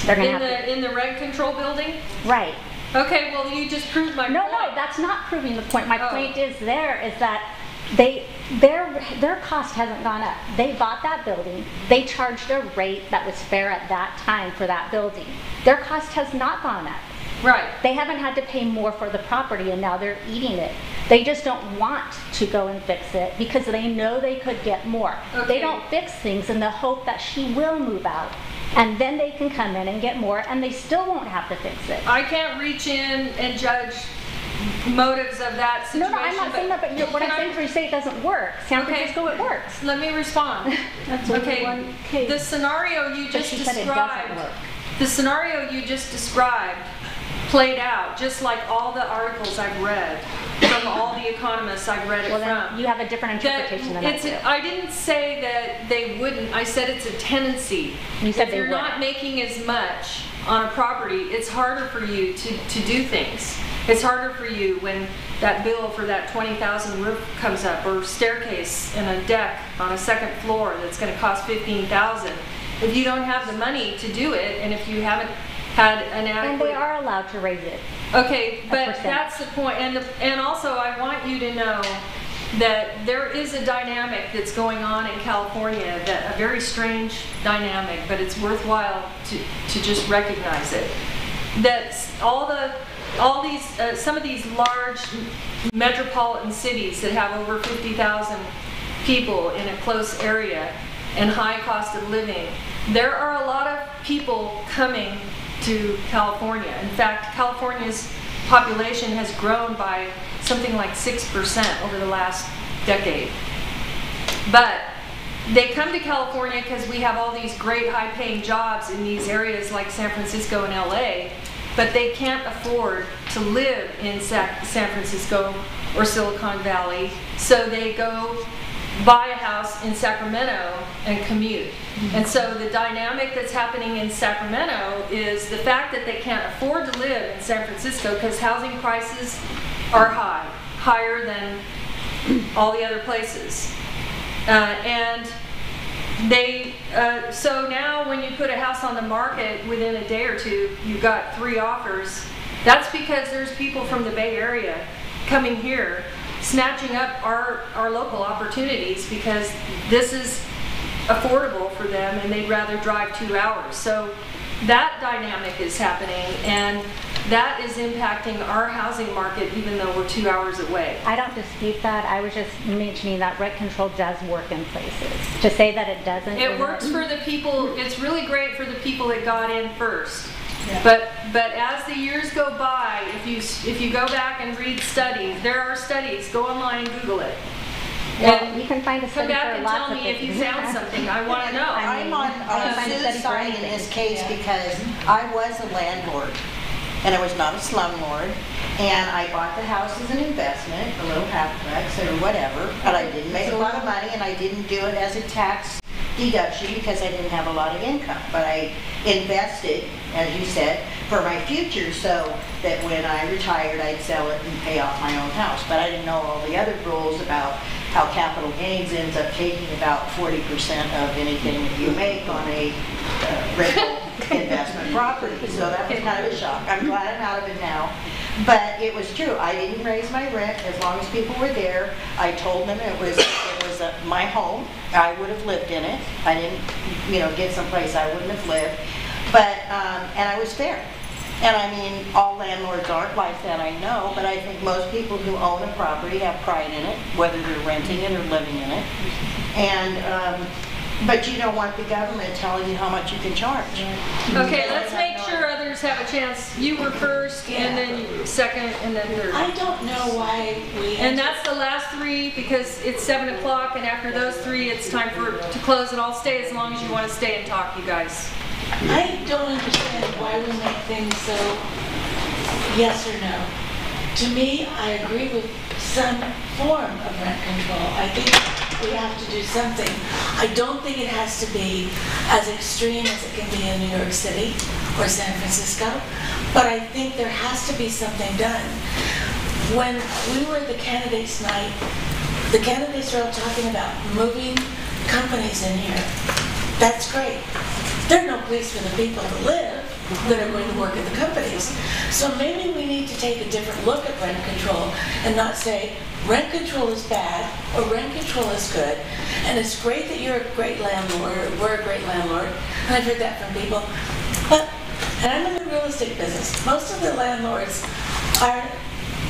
They're going to have to... In the rent control building? Right. Okay, well, you just proved my point. No, that's not proving the point. My point is that their cost hasn't gone up. They bought that building. They charged a rate that was fair at that time for that building. Their cost has not gone up. Right. They haven't had to pay more for the property, and now they're eating it. They just don't want to go and fix it because they know they could get more. Okay. They don't fix things in the hope that she will move out, and then they can come in and get more, and they still won't have to fix it. I can't reach in and judge motives of that situation. No, I'm not saying that, but what I'm saying is you say it doesn't work. San Francisco, it works. Let me respond. That's okay. one case. The scenario you just said it doesn't work. The scenario you just described played out just like all the articles I've read from all the economists I've read it from. You have a different interpretation than I do. I didn't say that they wouldn't. I said it's a tendency. You said if you're not making as much on a property, it's harder for you to do things. It's harder for you when that bill for that $20,000 roof comes up, or staircase and a deck on a second floor that's going to cost $15,000. If you don't have the money to do it, and if you haven't had an adequate... And they are allowed to raise it. Okay, but that's the point. And also, I want you to know that there is a dynamic that's going on in California, that a very strange dynamic, but it's worthwhile to just recognize it. That some of these large metropolitan cities that have over 50,000 people in a close area and high cost of living, there are a lot of people coming to California. In fact, California's population has grown by something like 6% over the last decade. But they come to California because we have all these great high-paying jobs in these areas like San Francisco and LA, but they can't afford to live in San Francisco or Silicon Valley, so they go buy a house in Sacramento and commute. And so the dynamic that's happening in Sacramento is the fact that they can't afford to live in San Francisco because housing prices are higher than all the other places. And they, so now when you put a house on the market within a day or two, you've got 3 offers. That's because there's people from the Bay Area coming here, snatching up our local opportunities because this is affordable for them and they'd rather drive 2 hours. So that dynamic is happening, and that is impacting our housing market even though we're 2 hours away. I don't dispute that. I was just mentioning that rent control does work in places. To say that it doesn't... It works for the people, it's really great for the people that got in first. Yeah. But as the years go by, if you go back and read studies, there are studies, go online and Google it. Well, and you can find a come study back for and lots tell of me if you things. found something. I want to know. I'm on Sue's side in this case because I was a landlord and I was not a slumlord, and I bought the house as an investment, a little halfplex or whatever, but I didn't make a lot of money and I didn't do it as a tax deduction because I didn't have a lot of income, but I invested, as you said, for my future so that when I retired I'd sell it and pay off my own house. But I didn't know all the other rules about how capital gains ends up taking about 40% of anything that you make on a rental investment property. So that was kind of a shock. I'm glad I'm out of it now. But it was true. I didn't raise my rent as long as people were there. I told them it was my home. I would have lived in it. I didn't, get someplace I wouldn't have lived. But, and I was fair. And I mean, all landlords aren't like that, I know, but I think most people who own a property have pride in it, whether they're renting it or living in it. And, but you don't want the government telling you how much you can charge. Okay, let's make sure others have a chance. You were first, and then you second, and then third. I don't know why we... And that's the last three, because it's 7 o'clock, and after those three, it's time to close, and I'll stay as long as you want to stay and talk, you guys. I don't understand why we make things so yes or no. To me, I agree with some form of rent control. I think we have to do something. I don't think it has to be as extreme as it can be in New York City or San Francisco, but I think there has to be something done. When we were at the candidates night, the candidates were all talking about moving companies in here. That's great. There's no place for the people to live that are going to work at the companies. So maybe we need to take a different look at rent control and not say rent control is bad or rent control is good. And it's great that you're a great landlord, or we're a great landlord. And I've heard that from people. But, and I'm in the real estate business, most of the landlords are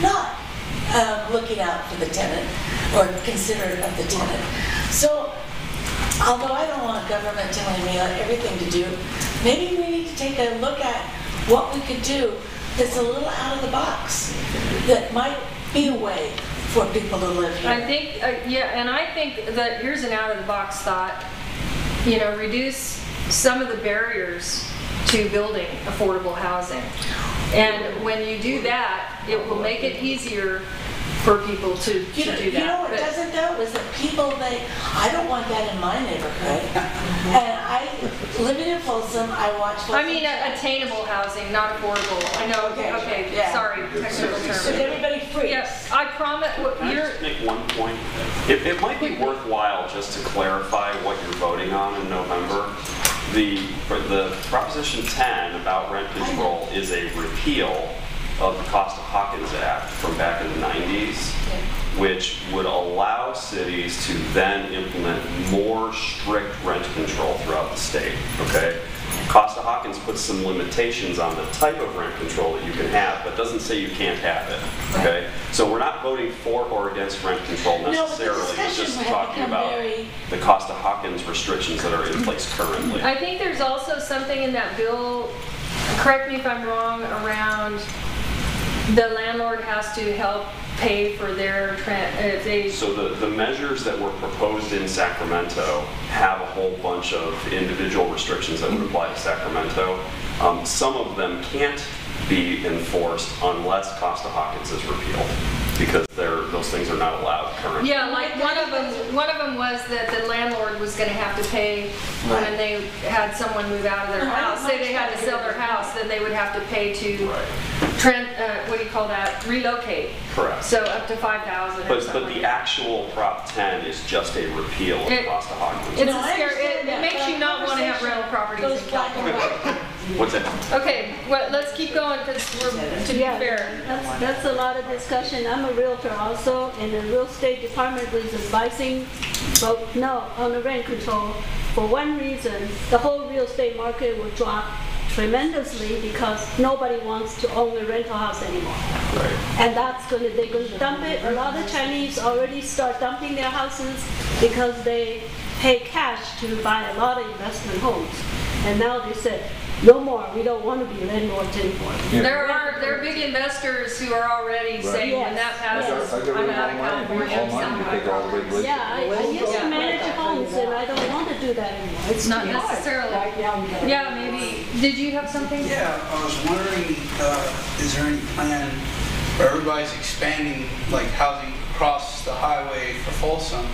not looking out for the tenant or considerate of the tenant. So, although I don't want government telling me everything to do, maybe we need to take a look at what we could do that's a little out of the box, that might be a way for people to live here. I think, and I think that here's an out-of-the-box thought. Reduce some of the barriers to building affordable housing. And when you do that, it will make it easier for people to do that. You know what doesn't though is that people, I don't want that in my neighborhood. And living in Folsom, I watch Folsom. I mean attainable housing, not affordable. I know, okay, Yeah. Sorry, technical term. So everybody free. Yes, I promise, Can I just make one point? It might be worthwhile just to clarify what you're voting on in November. The Proposition 10 about rent control is a repeal of the Costa-Hawkins Act from back in the 90s, which would allow cities to then implement more strict rent control throughout the state, okay? Costa-Hawkins puts some limitations on the type of rent control that you can have, but doesn't say you can't have it, okay? So we're not voting for or against rent control necessarily, we're just talking about the Costa-Hawkins restrictions that are in place currently. I think there's also something in that bill, correct me if I'm wrong, around the landlord has to help pay for their So the measures that were proposed in Sacramento have a whole bunch of individual restrictions that would apply to Sacramento. Some of them can't be enforced unless Costa-Hawkins is repealed, because those things are not allowed currently. Yeah, like one of them was that the landlord was going to have to pay when they had someone move out of their house. Say they had to sell their house, then they would have to pay to what do you call that? Relocate. Correct. So up to $5,000. But the actual Prop 10 is just a repeal of Costa-Hawkins. It makes you not want to have rental properties in California. What's that? Okay, well, let's keep going because to be fair. That's a lot of discussion. I'm a realtor also, and the real estate department is advising vote no on the rent control. For one reason, the whole real estate market will drop tremendously because nobody wants to own a rental house anymore. Right. And they're going to dump it. A lot of Chinese already start dumping their houses because they pay cash to buy a lot of investment homes. And now they said, no more, we don't want to be landlords anymore. Yeah. There are big investors who are already saying when that passes, I'm out of California. Yeah, I used to manage homes and I don't want to do that anymore. It's not necessarily. Yeah, maybe. Did you have something? Yeah, I was wondering, is there any plan where everybody's expanding like housing across the highway for Folsom?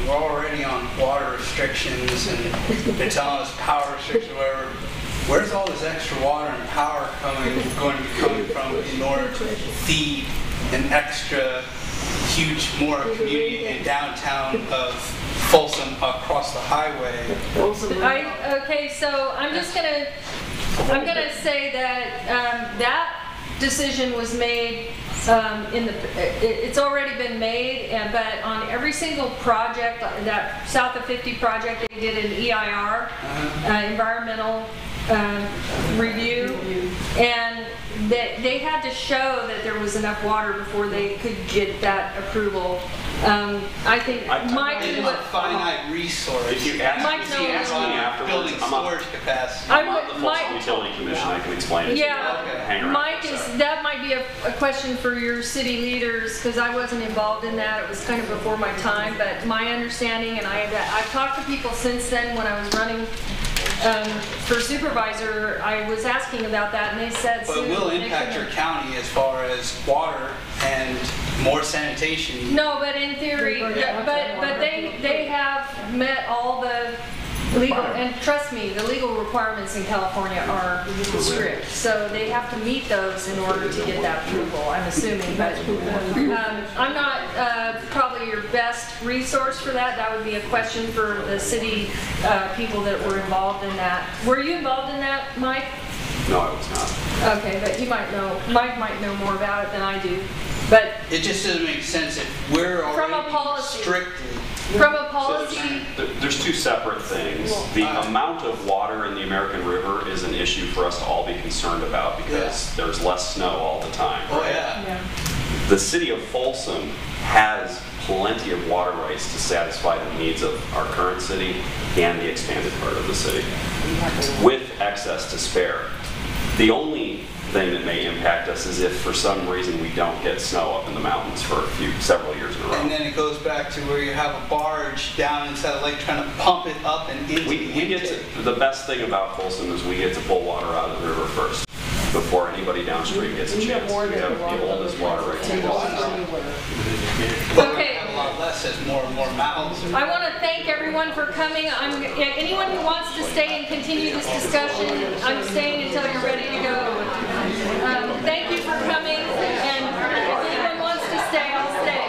We're already on water restrictions and they're telling us power restrictions, whatever. Where's all this extra water and power going to be coming from in order to feed an extra more community in downtown of Folsom across the highway. Okay, so I'm gonna say that that decision was made it's already been made, but on every single project, that South of 50 project, they did an EIR, environmental review, and they had to show that there was enough water before they could get that approval. I think Mike It's a finite resource. If you ask me afterwards, building storage capacity. I'm on the Folsom Utility Commission, I can explain it to you. Hang around Mike, for a second. that might be a question for your city leaders, because I wasn't involved in that. It was kind of before my time, but my understanding, and I've talked to people since then when I was running for supervisor, I was asking about that, and they said... But it will impact your county as far as water and more sanitation. No, but in theory, but they have met all the legal, and trust me, the legal requirements in California are strict. So they have to meet those in order to get that approval, I'm assuming. But I'm not probably your best resource for that. That would be a question for the city people that were involved in that. Were you involved in that, Mike? No, I was not. Okay, but you might know, Mike might know more about it than I do. But it just doesn't make sense if we're already strictly. From a policy... So there's two separate things. The amount of water in the American River is an issue for us to all be concerned about because there's less snow all the time. Oh, yeah. The city of Folsom has plenty of water rights to satisfy the needs of our current city and the expanded part of the city, with excess to spare. The only thing that may impact us is if for some reason we don't get snow up in the mountains for several years in a row. And then it goes back to where you have a barge down inside the lake trying to pump it up and into the best thing about Folsom is we get to pull water out of the river first before anybody downstream gets a chance. We have the oldest water rights in Folsom. But we have a lot less as more and more mouths. I want to thank everyone for coming. Anyone who wants to stay and continue this discussion, I'm staying until you're ready to go. Thank you for coming, and if anyone wants to stay, I'll stay.